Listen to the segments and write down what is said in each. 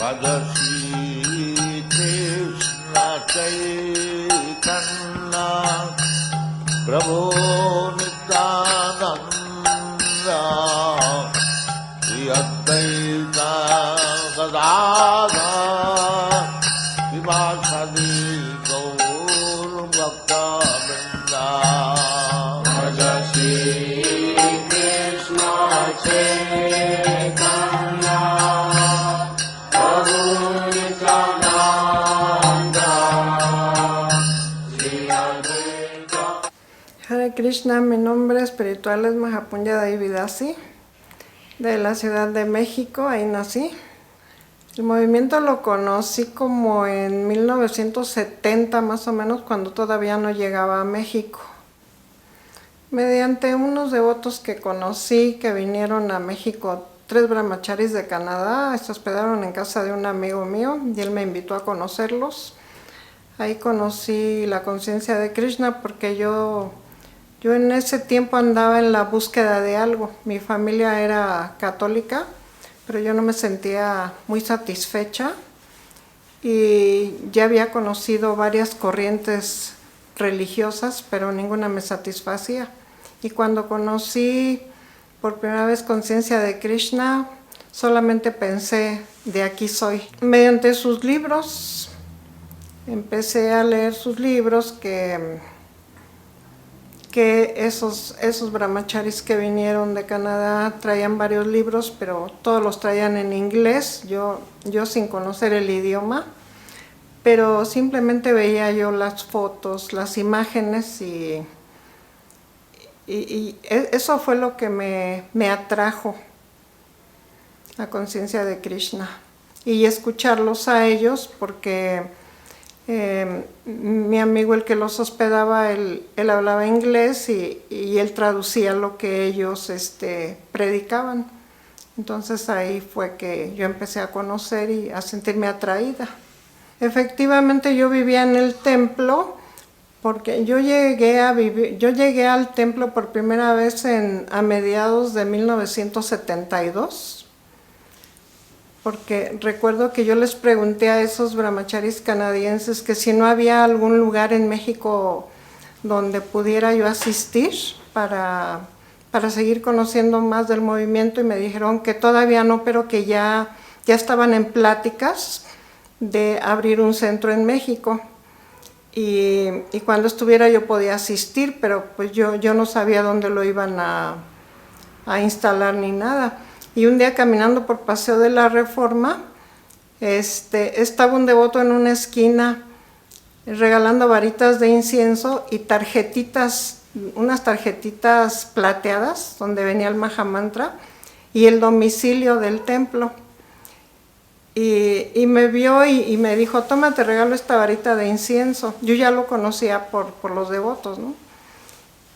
Shri Krishna Chaitanya Prabhu Nityananda Shri Advaita Gadadhar Vivasadi Gaur Bhakta Vrinda Shri Krishna Chaitanya Prabhu Nityananda Shri Advaita. Hare Krishna, mi nombre espiritual es Mahapunya Devidasi, de la Ciudad de México, ahí nací. El movimiento lo conocí como en 1970 más o menos, cuando todavía no llegaba a México. Mediante unos devotos que conocí que vinieron a México, 3 brahmacharis de Canadá, se hospedaron en casa de un amigo mío y él me invitó a conocerlos. Ahí conocí la conciencia de Krishna porque yo en ese tiempo andaba en la búsqueda de algo. Mi familia era católica, pero yo no me sentía muy satisfecha y ya había conocido varias corrientes religiosas, pero ninguna me satisfacía. Y cuando conocí por primera vez conciencia de Krishna, solamente pensé, de aquí soy. Mediante sus libros, empecé a leer sus libros que esos brahmacharis que vinieron de Canadá traían varios libros, pero todos los traían en inglés, yo sin conocer el idioma, pero simplemente veía yo las fotos, las imágenes y eso fue lo que me atrajo a conciencia de Krishna. Y escucharlos a ellos porque mi amigo, el que los hospedaba, él hablaba inglés y él traducía lo que ellos predicaban. Entonces ahí fue que yo empecé a conocer y a sentirme atraída. Efectivamente yo vivía en el templo porque yo llegué al templo por primera vez a mediados de 1972. Porque recuerdo que yo les pregunté a esos brahmacharis canadienses que si no había algún lugar en México donde pudiera yo asistir para seguir conociendo más del movimiento, y me dijeron que todavía no, pero que ya estaban en pláticas de abrir un centro en México. Y cuando estuviera yo podía asistir, pero pues yo no sabía dónde lo iban a instalar ni nada. Y un día caminando por Paseo de la Reforma, estaba un devoto en una esquina regalando varitas de incienso y unas tarjetitas plateadas donde venía el Mahamantra y el domicilio del templo. Y me vio y me dijo, toma, te regalo esta varita de incienso. Yo ya lo conocía por los devotos, ¿no?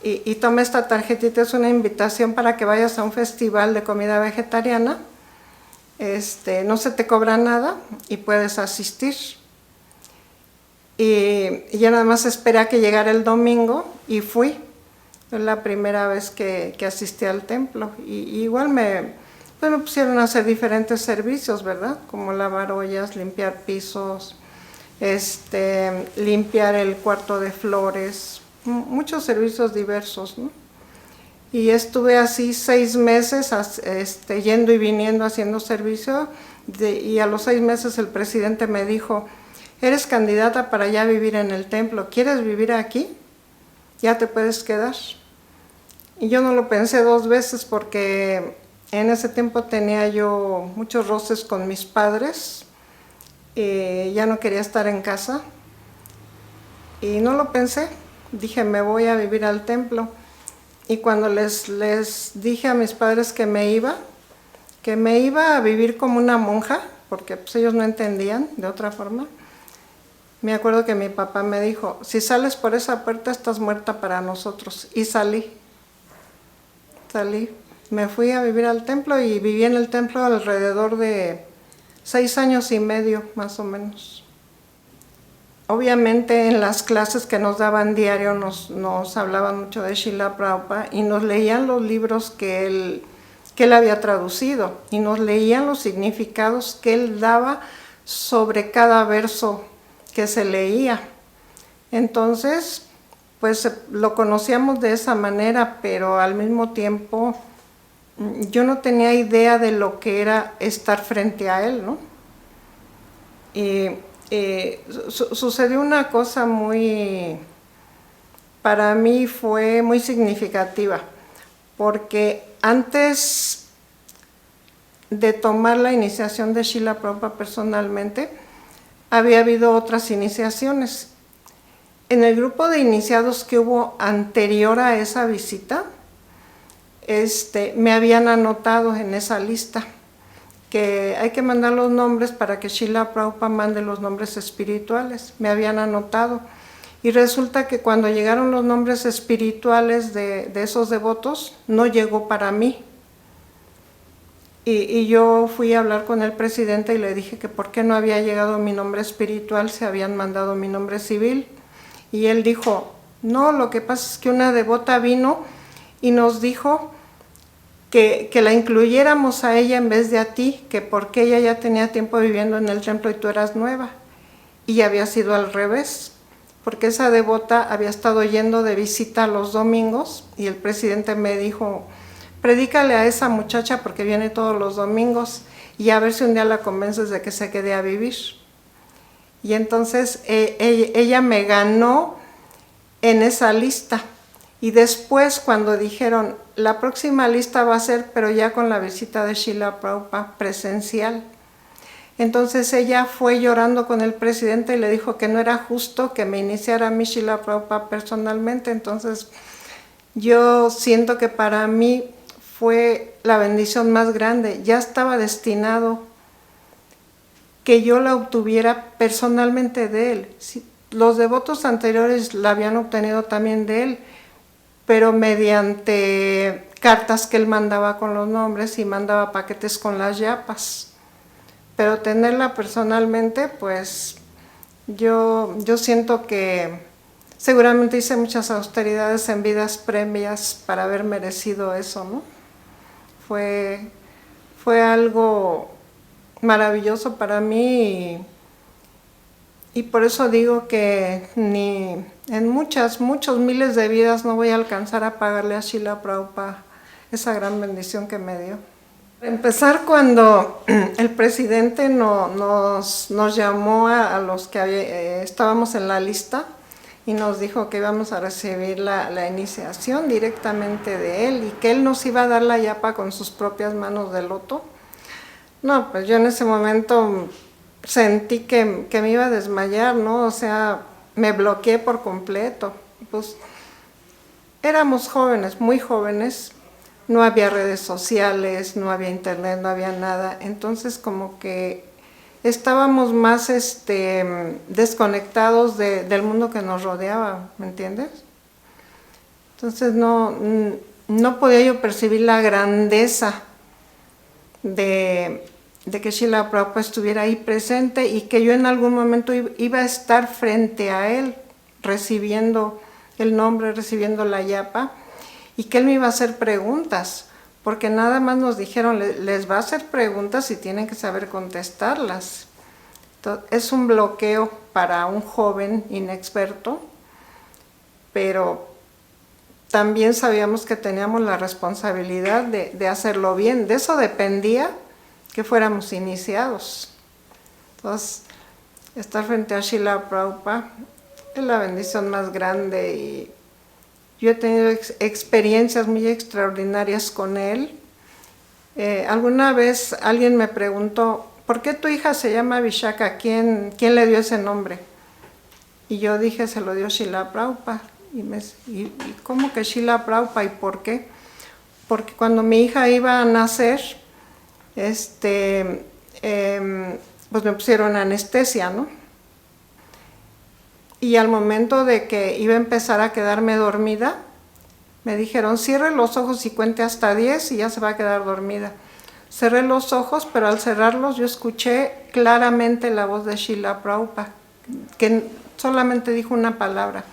Y toma esta tarjetita, es una invitación para que vayas a un festival de comida vegetariana. No se te cobra nada y puedes asistir. Y ya nada más esperé a que llegara el domingo y fui. Fue la primera vez que asistí al templo. Y igual me pusieron a hacer diferentes servicios, ¿verdad? Como lavar ollas, limpiar pisos, limpiar el cuarto de flores, muchos servicios diversos, ¿no? Y estuve así 6 meses yendo y viniendo haciendo servicio, y a los 6 meses el presidente me dijo, eres candidata para ya vivir en el templo, ¿quieres vivir aquí? Ya te puedes quedar. Y yo no lo pensé 2 veces porque en ese tiempo tenía yo muchos roces con mis padres, ya no quería estar en casa y no lo pensé. Dije, me voy a vivir al templo. Y cuando les dije a mis padres que me iba a vivir como una monja, porque pues ellos no entendían de otra forma, me acuerdo que mi papá me dijo, si sales por esa puerta estás muerta para nosotros. Y salí. Me fui a vivir al templo y viví en el templo alrededor de 6 años y medio, más o menos. Obviamente en las clases que nos daban diario nos hablaban mucho de Srila Prabhupada y nos leían los libros que él que él había traducido y nos leían los significados que él daba sobre cada verso que se leía. Entonces, pues lo conocíamos de esa manera, pero al mismo tiempo yo no tenía idea de lo que era estar frente a él, ¿no? Y sucedió una cosa para mí fue muy significativa, porque antes de tomar la iniciación de Srila Prabhupada personalmente, había habido otras iniciaciones. En el grupo de iniciados que hubo anterior a esa visita, me habían anotado en esa lista que hay que mandar los nombres para que Srila Prabhupada mande los nombres espirituales. Me habían anotado. Y resulta que cuando llegaron los nombres espirituales de esos devotos, no llegó para mí. Y yo fui a hablar con el presidente y le dije que por qué no había llegado mi nombre espiritual, se habían mandado mi nombre civil. Y él dijo, no, lo que pasa es que una devota vino y nos dijo que la incluyéramos a ella en vez de a ti, que porque ella ya tenía tiempo viviendo en el templo y tú eras nueva. Y había sido al revés, porque esa devota había estado yendo de visita los domingos y el presidente me dijo, predícale a esa muchacha porque viene todos los domingos y a ver si un día la convences de que se quede a vivir. Y entonces ella me ganó en esa lista. Y después cuando dijeron, la próxima lista va a ser, pero ya con la visita de Srila Prabhupada presencial. Entonces ella fue llorando con el presidente y le dijo que no era justo que me iniciara a mí Srila Prabhupada personalmente. Entonces yo siento que para mí fue la bendición más grande. Ya estaba destinado que yo la obtuviera personalmente de él. Los devotos anteriores la habían obtenido también de él, pero mediante cartas que él mandaba con los nombres y mandaba paquetes con las yapas. Pero tenerla personalmente, pues yo siento que seguramente hice muchas austeridades en vidas previas para haber merecido eso, ¿no? Fue algo maravilloso para mí y por eso digo que ni en muchos miles de vidas no voy a alcanzar a pagarle a Srila Prabhupada esa gran bendición que me dio. Para empezar, cuando el presidente nos llamó a los que estábamos en la lista y nos dijo que íbamos a recibir la iniciación directamente de él y que él nos iba a dar la yapa con sus propias manos de loto. No, pues yo en ese momento sentí que me iba a desmayar, ¿no? O sea, me bloqueé por completo. Pues éramos jóvenes, muy jóvenes, no había redes sociales, no había internet, no había nada. Entonces como que estábamos más desconectados del mundo que nos rodeaba, ¿me entiendes? Entonces no podía yo percibir la grandeza de que Srila Prabhupada estuviera ahí presente y que yo en algún momento iba a estar frente a él, recibiendo el nombre, recibiendo la yapa, y que él me iba a hacer preguntas, porque nada más nos dijeron, les va a hacer preguntas y tienen que saber contestarlas. Entonces, es un bloqueo para un joven inexperto, pero también sabíamos que teníamos la responsabilidad de hacerlo bien. De eso dependía que fuéramos iniciados. Entonces, estar frente a Srila Prabhupada es la bendición más grande y yo he tenido experiencias muy extraordinarias con él. Alguna vez alguien me preguntó, ¿por qué tu hija se llama Vishaka? ¿Quién le dio ese nombre? Y yo dije, se lo dio Srila Prabhupada. ¿Y cómo que Srila Prabhupada? ¿Y por qué? Porque cuando mi hija iba a nacer, pues me pusieron anestesia, ¿no? Y al momento de que iba a empezar a quedarme dormida, me dijeron, cierre los ojos y cuente hasta 10 y ya se va a quedar dormida. Cerré los ojos, pero al cerrarlos yo escuché claramente la voz de Srila Prabhupada, que solamente dijo una palabra,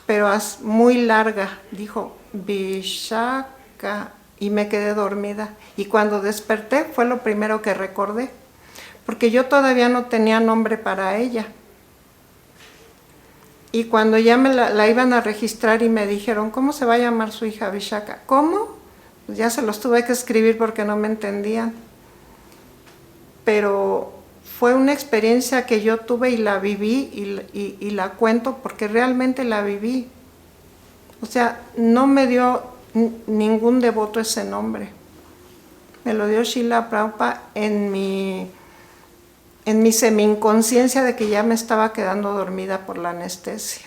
pero muy larga, dijo Vishaka. y me quedé dormida. Y cuando desperté fue lo primero que recordé, porque yo todavía no tenía nombre para ella. Y cuando ya me la iban a registrar y me dijeron, ¿cómo se va a llamar su hija Vishaka? ¿Cómo? Pues ya se los tuve que escribir porque no me entendían. Pero fue una experiencia que yo tuve y la viví y la cuento porque realmente la viví. O sea, no me dio ningún devoto ese nombre. Me lo dio Srila Prabhupada en mi semi-inconsciencia de que ya me estaba quedando dormida por la anestesia.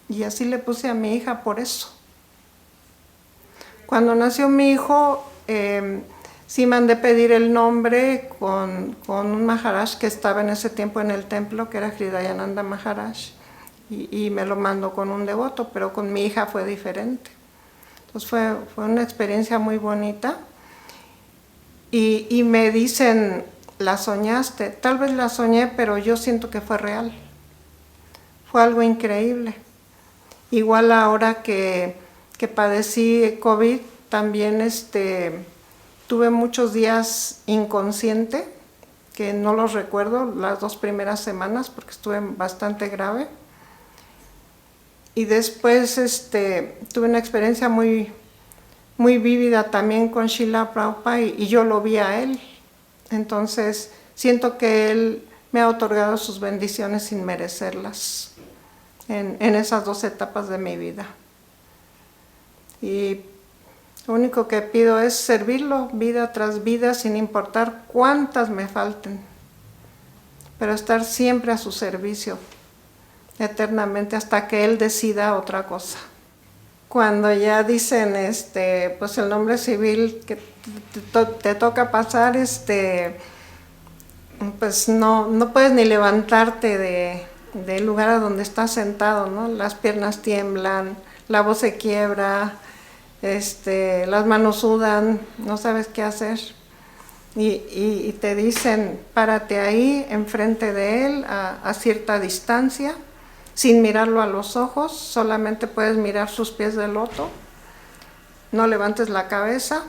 Y así le puse a mi hija por eso. Cuando nació mi hijo, sí mandé pedir el nombre con un Maharaj que estaba en ese tiempo en el templo, que era Hridayananda Maharaj, y me lo mandó con un devoto, pero con mi hija fue diferente. Entonces fue una experiencia muy bonita. Y me dicen, ¿la soñaste? Tal vez la soñé, pero yo siento que fue real. Fue algo increíble. Igual ahora que padecí COVID, también tuve muchos días inconsciente, que no los recuerdo las 2 primeras semanas porque estuve bastante grave. Y después tuve una experiencia muy, muy vívida también con Srila Prabhupada y yo lo vi a él. Entonces siento que él me ha otorgado sus bendiciones sin merecerlas en esas 2 etapas de mi vida. Y lo único que pido es servirlo vida tras vida sin importar cuántas me falten, pero estar siempre a su servicio eternamente hasta que él decida otra cosa. Cuando ya dicen pues el nombre civil que te toca pasar, pues no puedes ni levantarte del lugar a donde estás sentado, ¿no? Las piernas tiemblan, la voz se quiebra, las manos sudan, no sabes qué hacer. Y te dicen, párate ahí, enfrente de él, a cierta distancia, sin mirarlo a los ojos, solamente puedes mirar sus pies de loto, no levantes la cabeza,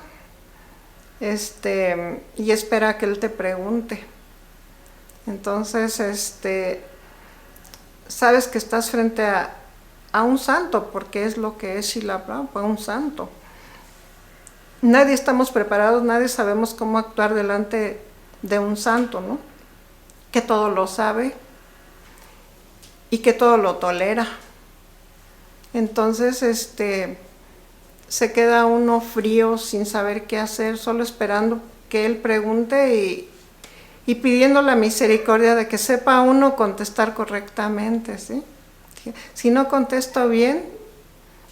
y espera que él te pregunte. Entonces, sabes que estás frente a un santo, porque es lo que es Srila Prabhupada, un santo. Nadie estamos preparados, nadie sabemos cómo actuar delante de un santo, ¿no? Que todo lo sabe y que todo lo tolera. Entonces, se queda uno frío sin saber qué hacer, solo esperando que él pregunte y pidiendo la misericordia de que sepa uno contestar correctamente, ¿sí? Si no contesto bien,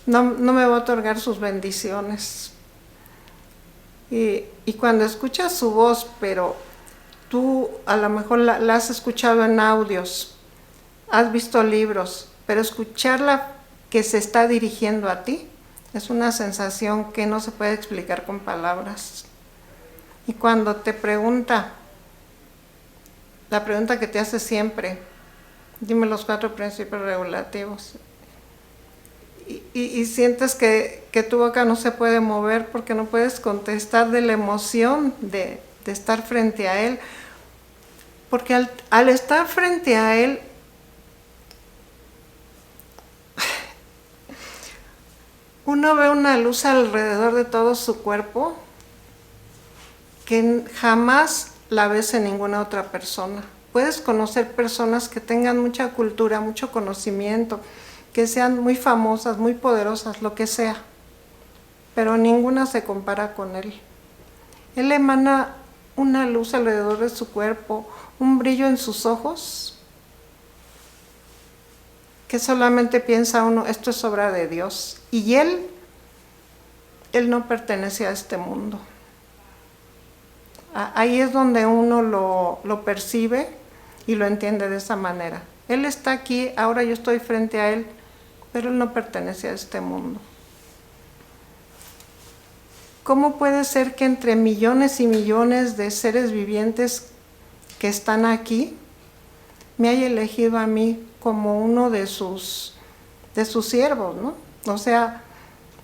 no me va a otorgar sus bendiciones. Y cuando escuchas su voz, pero tú a lo mejor la has escuchado en audios, has visto libros, pero escucharla que se está dirigiendo a ti es una sensación que no se puede explicar con palabras. Y cuando te pregunta, la pregunta que te hace siempre, dime los 4 principios regulativos, y sientes que tu boca no se puede mover porque no puedes contestar de la emoción de estar frente a él, porque al estar frente a él, uno ve una luz alrededor de todo su cuerpo que jamás la ves en ninguna otra persona. Puedes conocer personas que tengan mucha cultura, mucho conocimiento, que sean muy famosas, muy poderosas, lo que sea, pero ninguna se compara con él. Él emana una luz alrededor de su cuerpo, un brillo en sus ojos, que solamente piensa uno, esto es obra de Dios. Y él no pertenece a este mundo. Ahí es donde uno lo percibe y lo entiende de esa manera. Él está aquí, ahora yo estoy frente a él, pero él no pertenece a este mundo. ¿Cómo puede ser que entre millones y millones de seres vivientes que están aquí, me haya elegido a mí como uno de sus siervos, ¿no? O sea,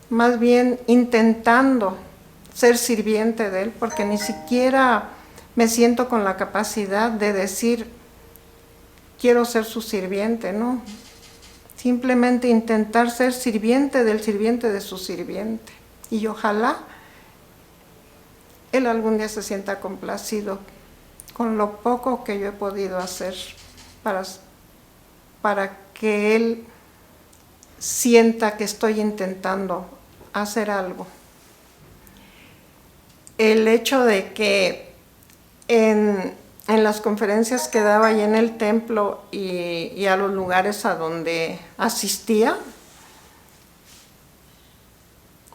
más bien intentando ser sirviente de él, porque ni siquiera me siento con la capacidad de decir, quiero ser su sirviente, ¿no? Simplemente intentar ser sirviente del sirviente de su sirviente. Y ojalá él algún día se sienta complacido con lo poco que yo he podido hacer para que él sienta que estoy intentando hacer algo. El hecho de que en las conferencias que daba ahí en el templo y a los lugares a donde asistía,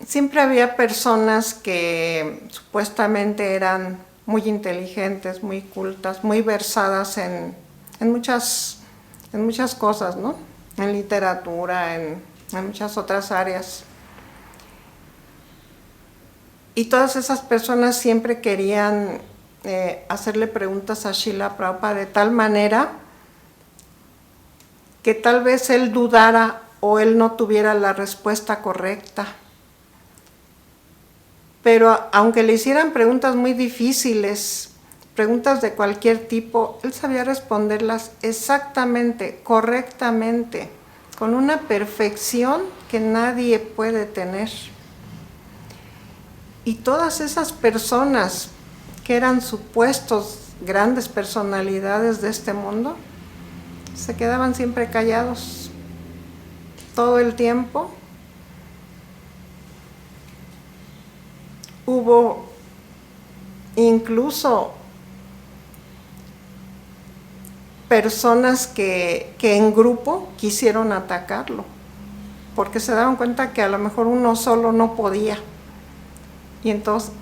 siempre había personas que supuestamente eran muy inteligentes, muy cultas, muy versadas en muchas cosas, ¿no? En literatura, en muchas otras áreas. Y todas esas personas siempre querían hacerle preguntas a Srila Prabhupada de tal manera que tal vez él dudara o él no tuviera la respuesta correcta. Pero aunque le hicieran preguntas muy difíciles, preguntas de cualquier tipo, él sabía responderlas exactamente, correctamente, con una perfección que nadie puede tener. Y todas esas personas que eran supuestos grandes personalidades de este mundo, se quedaban siempre callados todo el tiempo. Hubo incluso personas que en grupo quisieron atacarlo, porque se daban cuenta que a lo mejor uno solo no podía. Y entonces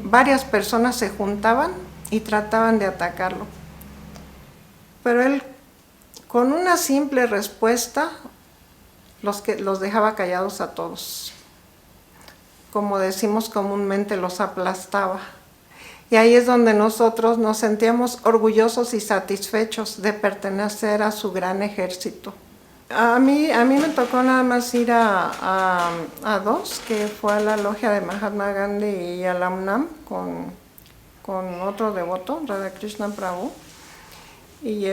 varias personas se juntaban y trataban de atacarlo. Pero él, con una simple respuesta, los dejaba callados a todos. Como decimos comúnmente, los aplastaba. Y ahí es donde nosotros nos sentíamos orgullosos y satisfechos de pertenecer a su gran ejército. A mí me tocó nada más ir a dos, que fue a la logia de Mahatma Gandhi y a la UNAM con otro devoto, Radhakrishna Prabhu. Y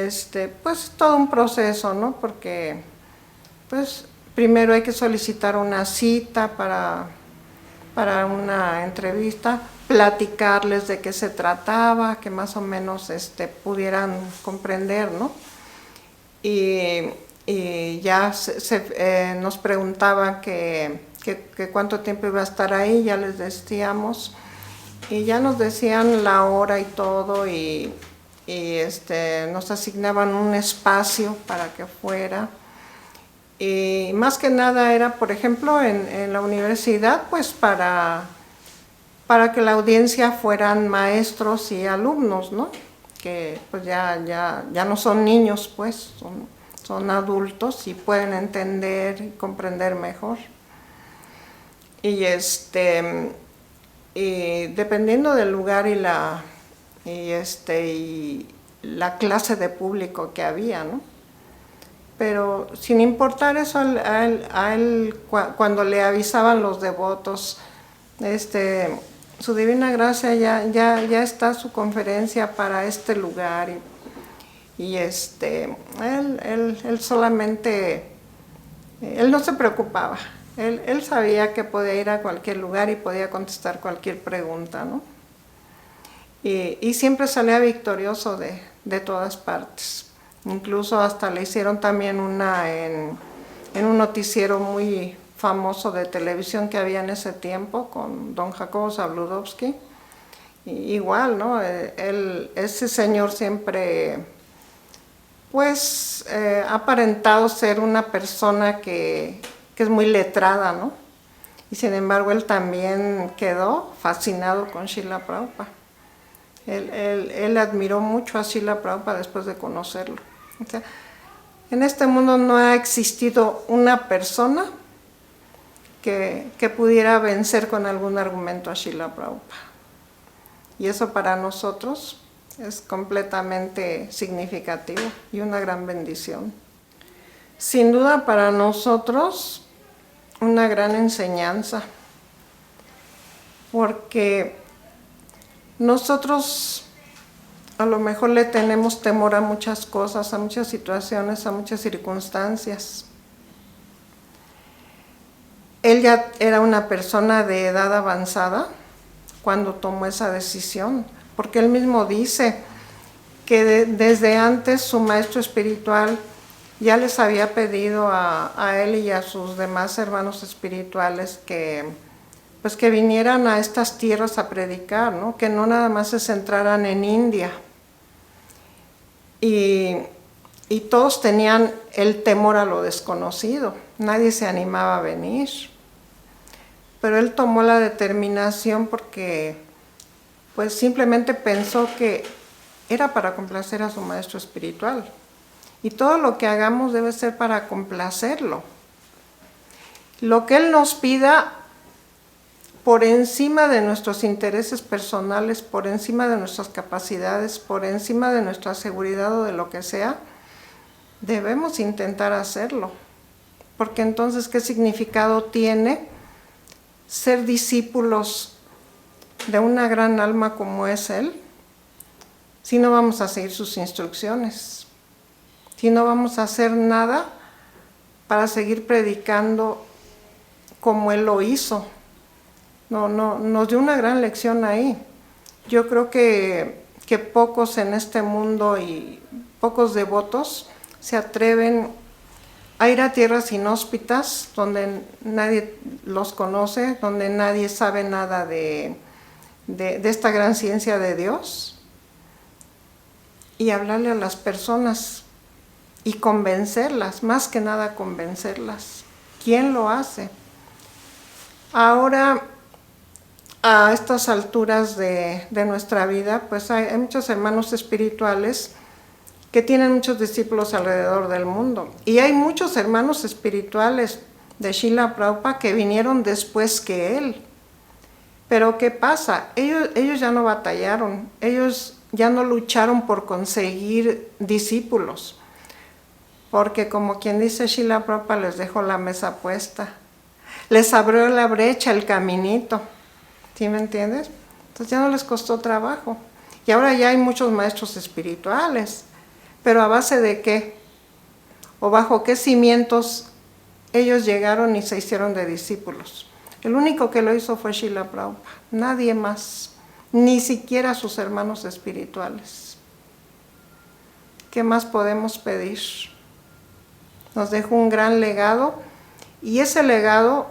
pues todo un proceso, ¿no? Porque pues primero hay que solicitar una cita para una entrevista, platicarles de qué se trataba, que más o menos pudieran comprender, ¿no? Y ya nos preguntaban que cuánto tiempo iba a estar ahí, ya les decíamos, y ya nos decían la hora y todo, y nos asignaban un espacio para que fuera. Y más que nada era, por ejemplo, en la universidad, pues para que la audiencia fueran maestros y alumnos, ¿no? Que pues ya no son niños, pues, son adultos y pueden entender y comprender mejor. Y y dependiendo del lugar y la clase de público que había, ¿no? Pero sin importar eso, a él cuando le avisaban los devotos, su divina gracia ya está su conferencia para este lugar, y él solamente, él no se preocupaba, él sabía que podía ir a cualquier lugar y podía contestar cualquier pregunta, ¿no? Y siempre salía victorioso de todas partes. Incluso hasta le hicieron también una en un noticiero muy famoso de televisión que había en ese tiempo con don Jacobo Zabludovsky. Igual, ¿no? Ese señor siempre pues ha aparentado ser una persona que es muy letrada, ¿no? Y sin embargo él también quedó fascinado con Srila Prabhupada. Él admiró mucho a Srila Prabhupada después de conocerlo. O sea, en este mundo no ha existido una persona que pudiera vencer con algún argumento a Srila Prabhupada. Y eso para nosotros es completamente significativo y una gran bendición. Sin duda para nosotros una gran enseñanza, porque nosotros a lo mejor le tenemos temor a muchas cosas, a muchas situaciones, a muchas circunstancias. Él ya era una persona de edad avanzada cuando tomó esa decisión, porque él mismo dice que desde antes su maestro espiritual ya les había pedido a él y a sus demás hermanos espirituales que vinieran a estas tierras a predicar, ¿no? Que no nada más se centraran en India. Y todos tenían el temor a lo desconocido, nadie se animaba a venir. Pero él tomó la determinación porque pues simplemente pensó que era para complacer a su maestro espiritual. Y todo lo que hagamos debe ser para complacerlo. Lo que él nos pida, por encima de nuestros intereses personales, por encima de nuestras capacidades, por encima de nuestra seguridad o de lo que sea, debemos intentar hacerlo. Porque entonces, ¿qué significado tiene ser discípulos de una gran alma como es él, si no vamos a seguir sus instrucciones, si no vamos a hacer nada para seguir predicando como él lo hizo? No, nos dio una gran lección ahí. Yo creo que pocos en este mundo y pocos devotos se atreven a ir a tierras inhóspitas donde nadie los conoce, donde nadie sabe nada de esta gran ciencia de Dios, y hablarle a las personas y convencerlas, más que nada convencerlas. ¿Quién lo hace? Ahora, a estas alturas de nuestra vida, pues hay muchos hermanos espirituales que tienen muchos discípulos alrededor del mundo. Y hay muchos hermanos espirituales de Srila Prabhupada que vinieron después que él. Pero ¿qué pasa? Ellos ya no batallaron, ellos ya no lucharon por conseguir discípulos. Porque como quien dice, Srila Prabhupada les dejó la mesa puesta. Les abrió la brecha, el caminito. ¿Sí me entiendes? Entonces ya no les costó trabajo. Y ahora ya hay muchos maestros espirituales. ¿Pero a base de qué? ¿O bajo qué cimientos ellos llegaron y se hicieron de discípulos? El único que lo hizo fue Srila Prabhupada, nadie más, ni siquiera sus hermanos espirituales. ¿Qué más podemos pedir? Nos dejó un gran legado y ese legado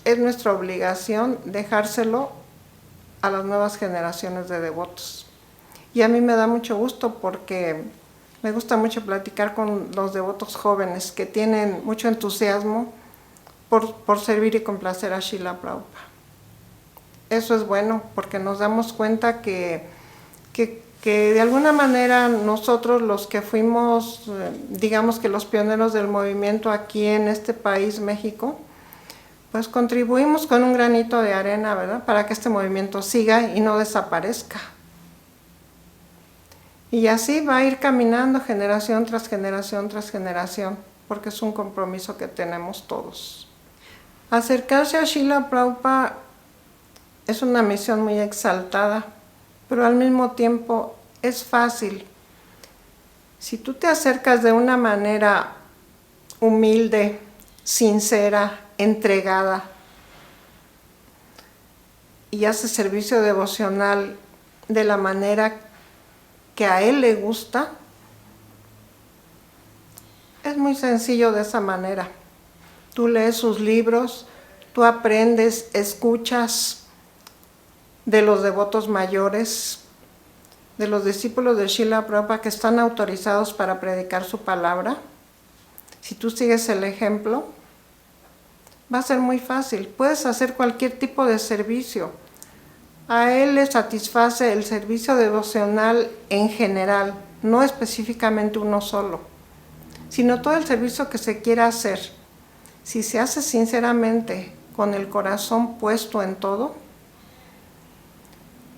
es nuestra obligación dejárselo a las nuevas generaciones de devotos. Y a mí me da mucho gusto porque me gusta mucho platicar con los devotos jóvenes que tienen mucho entusiasmo por servir y complacer a Srila Prabhupada. Eso es bueno porque nos damos cuenta que de alguna manera nosotros los que fuimos, digamos que los pioneros del movimiento aquí en este país, México, pues contribuimos con un granito de arena, ¿verdad?, para que este movimiento siga y no desaparezca. Y así va a ir caminando generación tras generación tras generación, porque es un compromiso que tenemos todos. Acercarse a Srila Prabhupada es una misión muy exaltada, pero al mismo tiempo es fácil. Si tú te acercas de una manera humilde, sincera, entregada, y haces servicio devocional de la manera que a él le gusta, es muy sencillo de esa manera. Tú lees sus libros, tú aprendes, escuchas de los devotos mayores, de los discípulos de Srila Prabhupada que están autorizados para predicar su palabra. Si tú sigues el ejemplo, va a ser muy fácil. Puedes hacer cualquier tipo de servicio. A él le satisface el servicio devocional en general, no específicamente uno solo, sino todo el servicio que se quiera hacer. Si se hace sinceramente, con el corazón puesto en todo,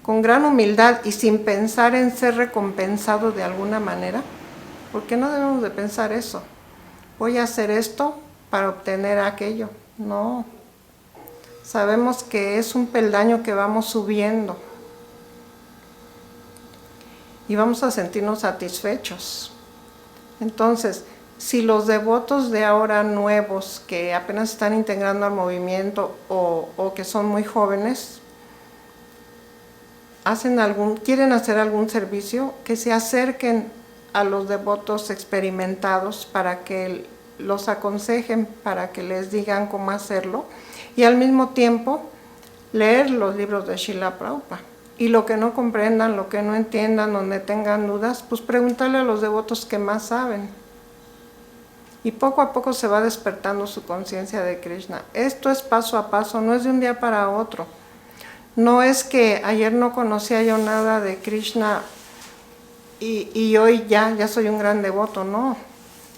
con gran humildad y sin pensar en ser recompensado de alguna manera, porque no debemos de pensar eso. Voy a hacer esto para obtener aquello. No. Sabemos que es un peldaño que vamos subiendo y vamos a sentirnos satisfechos. Entonces, si los devotos de ahora nuevos que apenas están integrando al movimiento o que son muy jóvenes, quieren hacer algún servicio, que se acerquen a los devotos experimentados para que los aconsejen, para que les digan cómo hacerlo, y al mismo tiempo leer los libros de Srila Prabhupada. Y lo que no comprendan, lo que no entiendan, donde tengan dudas, pues preguntarle a los devotos que más saben. Y poco a poco se va despertando su conciencia de Krishna. Esto es paso a paso, no es de un día para otro. No es que ayer no conocía yo nada de Krishna y hoy ya soy un gran devoto, no.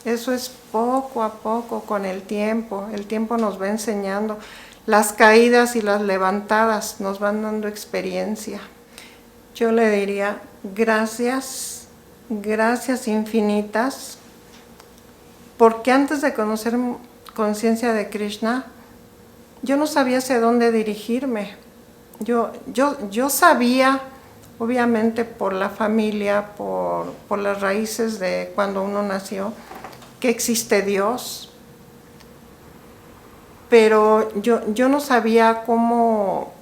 Eso es poco a poco, con el tiempo. El tiempo nos va enseñando. Las caídas y las levantadas nos van dando experiencia. Yo le diría gracias, gracias infinitas, porque antes de conocer conciencia de Krishna, yo no sabía hacia dónde dirigirme. Yo sabía, obviamente por la familia, por las raíces de cuando uno nació, que existe Dios, pero yo no sabía cómo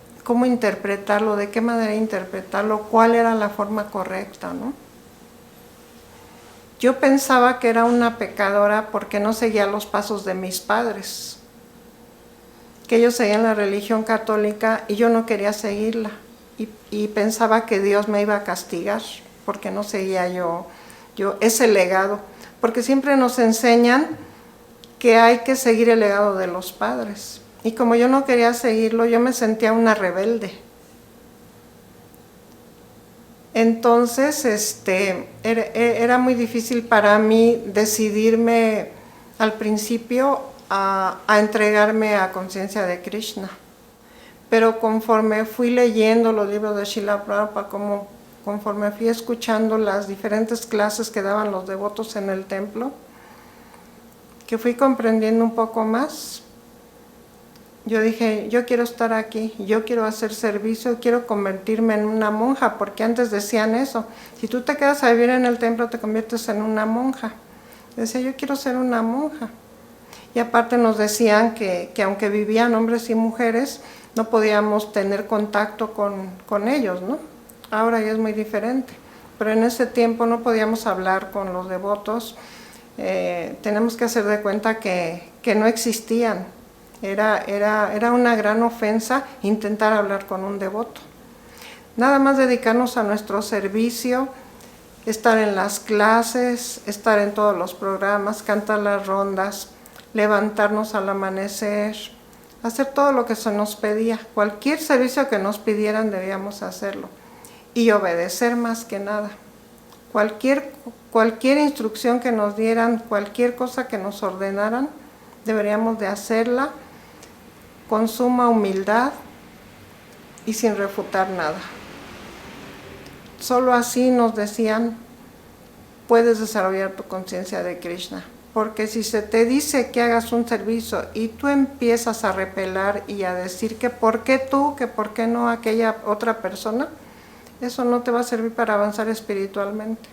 interpretarlo, de qué manera interpretarlo, cuál era la forma correcta, ¿no? Yo pensaba que era una pecadora porque no seguía los pasos de mis padres, que ellos seguían la religión católica y yo no quería seguirla, y pensaba que Dios me iba a castigar porque no seguía yo ese legado, porque siempre nos enseñan que hay que seguir el legado de los padres. Y como yo no quería seguirlo, yo me sentía una rebelde. Entonces, era muy difícil para mí decidirme al principio a entregarme a conciencia de Krishna. Pero conforme fui leyendo los libros de Srila Prabhupada, conforme fui escuchando las diferentes clases que daban los devotos en el templo, que fui comprendiendo un poco más, yo dije, yo quiero estar aquí, yo quiero hacer servicio, quiero convertirme en una monja, porque antes decían eso, si tú te quedas a vivir en el templo te conviertes en una monja. Yo decía, yo quiero ser una monja. Y aparte nos decían que aunque vivían hombres y mujeres, no podíamos tener contacto con ellos, ¿no? Ahora ya es muy diferente, pero en ese tiempo no podíamos hablar con los devotos. Tenemos que hacer de cuenta que no existían. Era una gran ofensa intentar hablar con un devoto. Nada más dedicarnos a nuestro servicio, estar en las clases, estar en todos los programas, cantar las rondas, levantarnos al amanecer, hacer todo lo que se nos pedía. Cualquier servicio que nos pidieran debíamos hacerlo y obedecer más que nada. Cualquier instrucción que nos dieran, cualquier cosa que nos ordenaran, deberíamos de hacerla con suma humildad y sin refutar nada. Solo así nos decían, puedes desarrollar tu conciencia de Krishna. Porque si se te dice que hagas un servicio y tú empiezas a repelar y a decir que por qué tú, que por qué no aquella otra persona, eso no te va a servir para avanzar espiritualmente.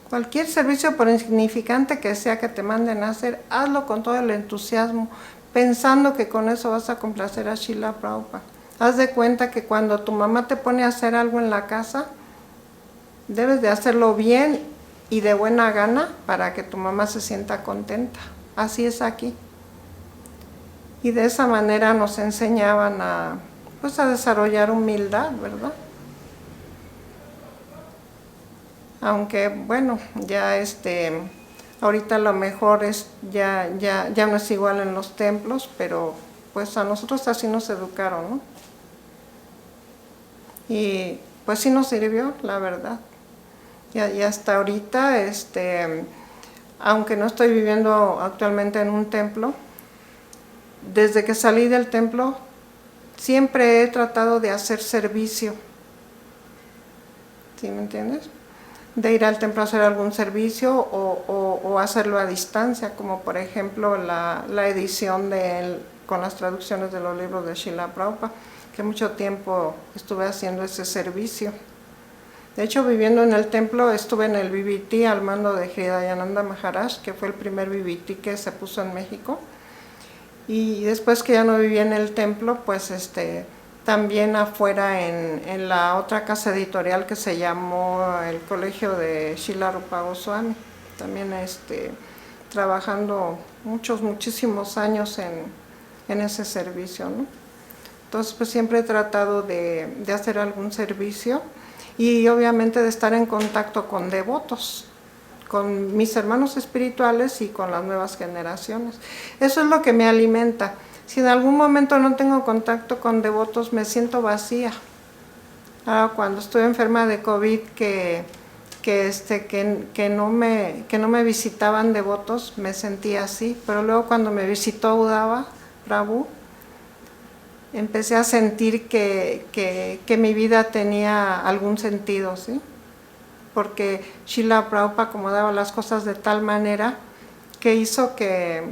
Cualquier servicio, por insignificante que sea que te manden a hacer, hazlo con todo el entusiasmo, pensando que con eso vas a complacer a Srila Prabhupada. Haz de cuenta que cuando tu mamá te pone a hacer algo en la casa, debes de hacerlo bien y de buena gana para que tu mamá se sienta contenta. Así es aquí. Y de esa manera nos enseñaban a desarrollar humildad, ¿verdad? Aunque bueno, ya ahorita lo mejor ya no es igual en los templos, pero pues a nosotros así nos educaron, ¿no? Y pues sí nos sirvió, la verdad. Y hasta ahorita, aunque no estoy viviendo actualmente en un templo, desde que salí del templo siempre he tratado de hacer servicio. ¿Sí me entiendes? De ir al templo a hacer algún servicio o hacerlo a distancia, como por ejemplo la edición con las traducciones de los libros de Srila Prabhupada, que mucho tiempo estuve haciendo ese servicio. De hecho, viviendo en el templo, estuve en el BBT al mando de Hridayananda Maharaj, que fue el primer BBT que se puso en México. Y después que ya no vivía en el templo, pues también afuera en la otra casa editorial que se llamó el Colegio de Srila Rupa Goswami. También trabajando muchísimos años en ese servicio, ¿no? Entonces, pues siempre he tratado de hacer algún servicio y obviamente de estar en contacto con devotos, con mis hermanos espirituales y con las nuevas generaciones. Eso es lo que me alimenta. Si en algún momento no tengo contacto con devotos, me siento vacía. Cuando estuve enferma de COVID, que no me visitaban devotos, me sentía así. Pero luego cuando me visitó Uddhava Prabhu, empecé a sentir que mi vida tenía algún sentido, ¿sí? Porque Srila Prabhupada acomodaba las cosas de tal manera que hizo que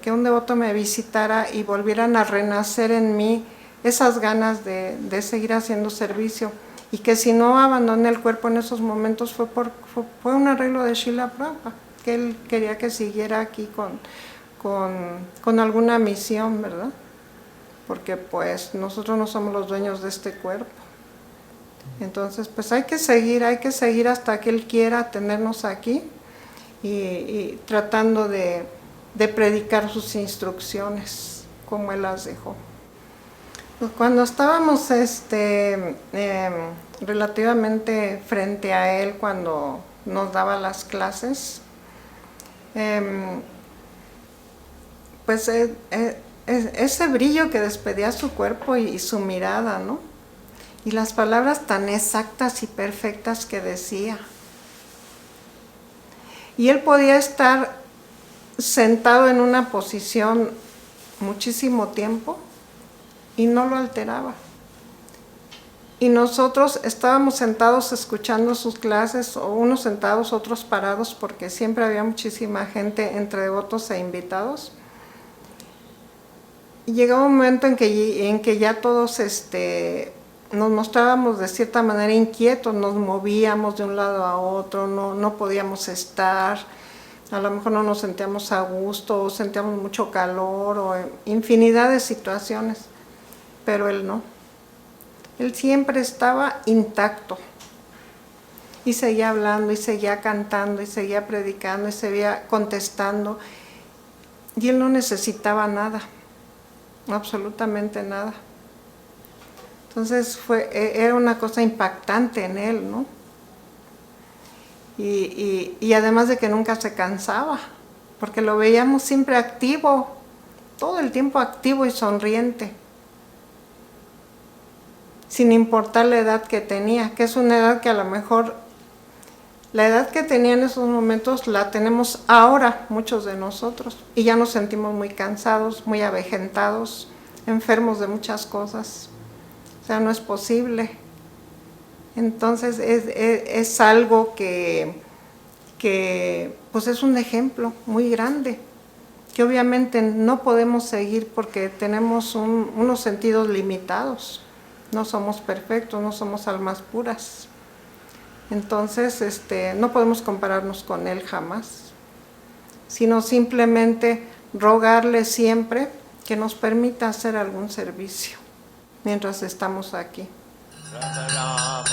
un devoto me visitara y volvieran a renacer en mí esas ganas de seguir haciendo servicio. Y que si no abandoné el cuerpo en esos momentos fue un arreglo de Srila Prabhupada, que él quería que siguiera aquí con alguna misión, ¿verdad? Porque pues nosotros no somos los dueños de este cuerpo. Entonces pues hay que seguir hasta que Él quiera tenernos aquí y tratando de predicar sus instrucciones como Él las dejó. Pues cuando estábamos relativamente frente a Él, cuando nos daba las clases, pues ese brillo que despedía su cuerpo y su mirada, ¿no? Y las palabras tan exactas y perfectas que decía. Y él podía estar sentado en una posición muchísimo tiempo y no lo alteraba. Y nosotros estábamos sentados escuchando sus clases, o unos sentados, otros parados, porque siempre había muchísima gente entre devotos e invitados. Y llegaba un momento en que ya todos nos mostrábamos de cierta manera inquietos, nos movíamos de un lado a otro, no podíamos estar, a lo mejor no nos sentíamos a gusto, o sentíamos mucho calor, o infinidad de situaciones, pero él no. Él siempre estaba intacto, y seguía hablando, y seguía cantando, y seguía predicando, y seguía contestando, y él no necesitaba nada, absolutamente nada. Entonces era una cosa impactante en él, ¿no? Y además de que nunca se cansaba, porque lo veíamos siempre activo, todo el tiempo activo y sonriente, sin importar la edad que tenía, que es una edad que a lo mejor, la edad que tenía en esos momentos la tenemos ahora muchos de nosotros, y ya nos sentimos muy cansados, muy avejentados, enfermos de muchas cosas. O sea, no es posible. Entonces es algo que pues es un ejemplo muy grande, que obviamente no podemos seguir porque tenemos unos sentidos limitados. No somos perfectos, no somos almas puras. Entonces no podemos compararnos con Él jamás, sino simplemente rogarle siempre que nos permita hacer algún servicio mientras estamos aquí. Rama Rama